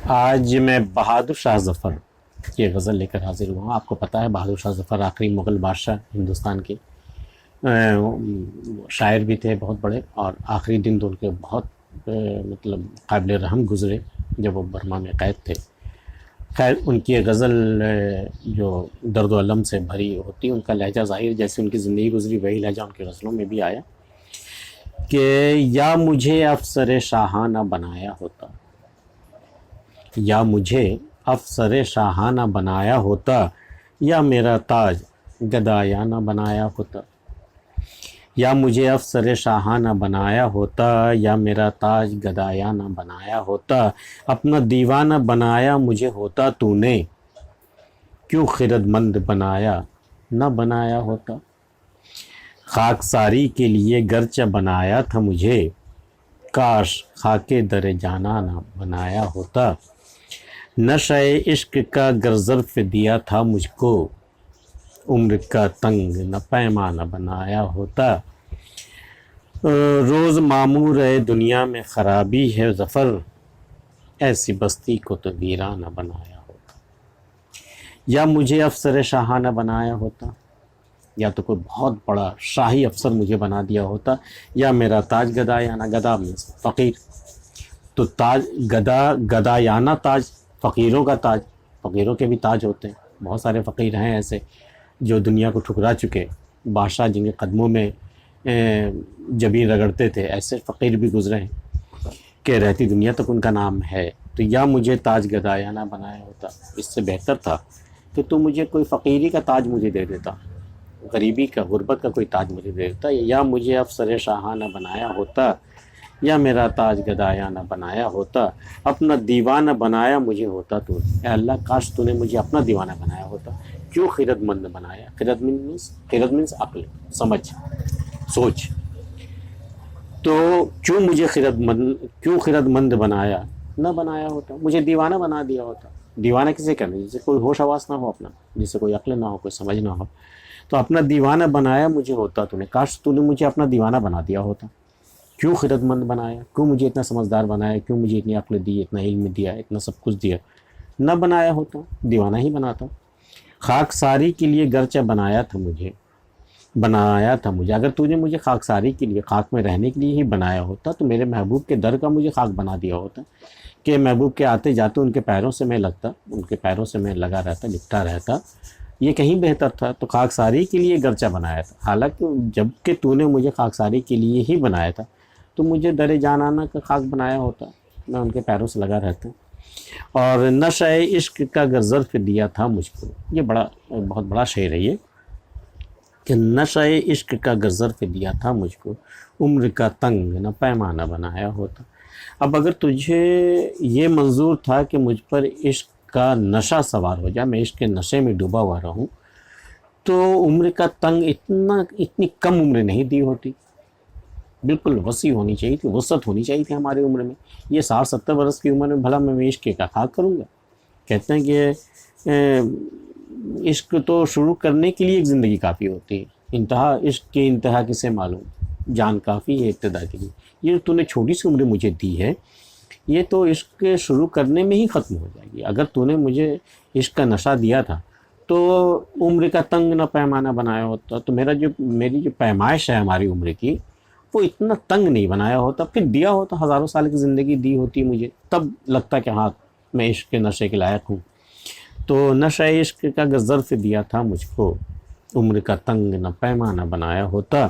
آج میں بہادر شاہ ظفر کی غزل لے کر حاضر ہوا ہوں۔ آپ کو پتہ ہے بہادر شاہ ظفر آخری مغل بادشاہ ہندوستان کے شاعر بھی تھے بہت بڑے، اور آخری دن تو ان کے بہت مطلب قابل رحم گزرے جب وہ برما میں قید تھے۔ خیر ان کی غزل جو درد و الم سے بھری ہوتی، ان کا لہجہ ظاہر جیسے ان کی زندگی گزری وہی لہجہ ان کی غزلوں میں بھی آیا کہ یا مجھے افسر شاہانہ بنایا ہوتا، یا مجھے افسر شاہانہ بنایا ہوتا، یا میرا تاج گدایانہ بنایا ہوتا، یا مجھے افسر شاہانہ بنایا ہوتا، یا میرا تاج گدایانہ بنایا ہوتا، اپنا دیوانہ بنایا مجھے ہوتا تو نے، کیوں خرد مند بنایا نہ بنایا ہوتا۔ خاک ساری کے لیے گرچہ بنایا تھا مجھے، کاش خاک در جانا نہ بنایا ہوتا۔ نشہ عشق کا گر ظرف دیا تھا مجھ کو، عمر کا تنگ نہ پیمانہ بنایا ہوتا۔ روز معمور ہے دنیا میں خرابی ہے ظفر، ایسی بستی کو تو ویرانہ بنایا ہوتا۔ یا مجھے افسر شاہانہ بنایا ہوتا، یا تو کوئی بہت بڑا شاہی افسر مجھے بنا دیا ہوتا، یا میرا تاج گدایانہ، گدا میں فقیر، تو تاج گدایانہ تاج، فقیروں کا تاج، فقیروں کے بھی تاج ہوتے ہیں۔ بہت سارے فقیر ہیں ایسے جو دنیا کو ٹھکرا چکے، بادشاہ جن کے قدموں میں جبین رگڑتے تھے، ایسے فقیر بھی گزرے ہیں کہ رہتی دنیا تک ان کا نام ہے۔ تو یا مجھے تاج گدایانہ بنایا ہوتا، اس سے بہتر تھا کہ تو مجھے کوئی فقیری کا تاج مجھے دے دیتا، غریبی کا، غربت کا کوئی تاج مجھے دے دیتا، یا مجھے افسر شاہانہ بنایا ہوتا، یا میرا تاج گدایانہ بنایا ہوتا، اپنا دیوانہ بنایا مجھے ہوتا تو۔ اے اللہ کاش تو نے مجھے اپنا دیوانہ بنایا ہوتا، کیوں خرد مند بنایا۔ خرد مینس عقل، سمجھ، سوچ، تو کیوں مجھے خرد مند بنایا نہ بنایا ہوتا، مجھے دیوانہ بنا دیا ہوتا۔ دیوانہ کسے کہنا، جسے کوئی ہوش حواس نہ ہو اپنا، جسے کوئی عقل نہ ہو، کوئی سمجھ نہ ہو، تو اپنا دیوانہ بنایا مجھے ہوتا تو نے، کاش تو نے مجھے اپنا دیوانہ بنا دیا ہوتا۔ کیوں خرد مند بنایا، کیوں مجھے اتنا سمجھدار بنایا، کیوں مجھے اتنی عقل دی، اتنا علم دیا، اتنا سب کچھ دیا، نہ بنایا ہوتا دیوانہ ہی بناتا۔ خاک ساری کے لیے گرچہ بنایا تھا مجھے، اگر تو نے مجھے خاک ساری کے لیے، خاک میں رہنے کے لیے ہی بنایا ہوتا تو میرے محبوب کے در کا مجھے خاک بنا دیا ہوتا، کہ محبوب کے آتے جاتے ان کے پیروں سے میں لگتا، ان کے پیروں سے میں لگا رہتا، لپٹا رہتا، یہ کہیں بہتر تھا۔ تو خاک ساری کے لیے گرچہ بنایا تھا، حالانکہ جب کہ تو نے مجھے خاک ساری کے لیے ہی بنایا تھا تو مجھے در جانانہ کا خاک بنایا ہوتا، میں ان کے پیروں سے لگا رہتا۔ اور نشہ عشق کا گر ظرف دیا تھا مجھ کو، یہ بہت بڑا شعر ہے یہ، کہ نشہ عشق کا گر ظرف دیا تھا مجھ کو، عمر کا تنگ نہ پیمانہ بنایا ہوتا۔ اب اگر تجھے یہ منظور تھا کہ مجھ پر عشق کا نشہ سوار ہو جائے، میں عشق کے نشے میں ڈوبا ہوا رہوں، تو عمر کا تنگ اتنی کم عمر نہیں دی ہوتی، بالکل وسیع ہونی چاہیے تھی، وسعت ہونی چاہیے تھی ہماری عمر میں۔ یہ 60-70 برس کی عمر میں بھلا میں عشق کا خاک کروں گا؟ کہتے ہیں کہ عشق تو شروع کرنے کے لیے ایک زندگی کافی ہوتی ہے، انتہا عشق کی انتہا کسے معلوم، جان کافی ہے ابتدا کے لیے۔ یہ تو نے چھوٹی سی عمر مجھے دی ہے، یہ تو عشق کے شروع کرنے میں ہی ختم ہو جائے گی۔ اگر تو نے مجھے عشق کا نشہ دیا تھا تو عمر کا تنگ نہ پیمانہ بنایا ہوتا، تو میری جو پیمائش ہے ہماری عمر کی، وہ اتنا تنگ نہیں بنایا ہوتا، پھر دیا ہوتا، ہزاروں سال کی زندگی دی ہوتی مجھے، تب لگتا کہ ہاں میں عشق کے نشے کے لائق ہوں۔ تو نشہ عشق کا گر ظرف دیا تھا مجھ کو، عمر کا تنگ نہ پیمانہ بنایا ہوتا۔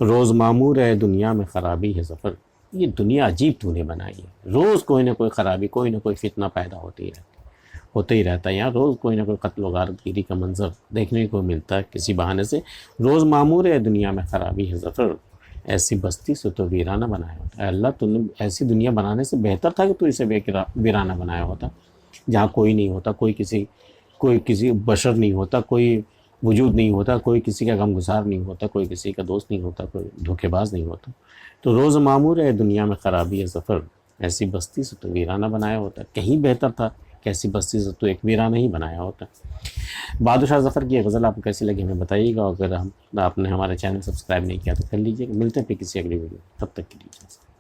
روز معمور ہے دنیا میں خرابی ہے ظفر، یہ دنیا عجیب تو نے بنائی ہے، روز کوئی نہ کوئی خرابی، کوئی نہ کوئی فتنہ پیدا ہوتے ہی رہتا ہے، یہاں روز کوئی نہ کوئی قتل و غارت گیری کا منظر دیکھنے کو ملتا ہے کسی بہانے سے۔ روز معمور ہے دنیا میں خرابی ہے ظفر، ایسی بستی سے تو ویرانہ بنایا ہوتا ہے۔ اللہ تو نے ایسی دنیا بنانے سے بہتر تھا کہ تو اسے ویرانہ بنایا ہوتا، جہاں کوئی نہیں ہوتا، کوئی کسی بشر نہیں ہوتا، کوئی وجود نہیں ہوتا، کوئی کسی کا غم گسار نہیں ہوتا، کوئی کسی کا دوست نہیں ہوتا، کوئی دھوکے باز نہیں ہوتا۔ تو روز معمور ہے دنیا میں خرابی ہے ظفر، ایسی بستی سے تو ویرانہ بنایا ہوتا، کہیں بہتر تھا کہ ایسی بستی سے تو ایک ویرانہ ہی بنایا ہوتا۔ بہادر شاہ ظفر کی یہ غزل آپ کو کیسی لگی ہمیں بتائیے گا، اگر آپ نے ہمارے چینل سبسکرائب نہیں کیا تو کر لیجیے گا۔ ملتے ہیں پھر کسی اگلی ویڈیو، تب تک کے لیے۔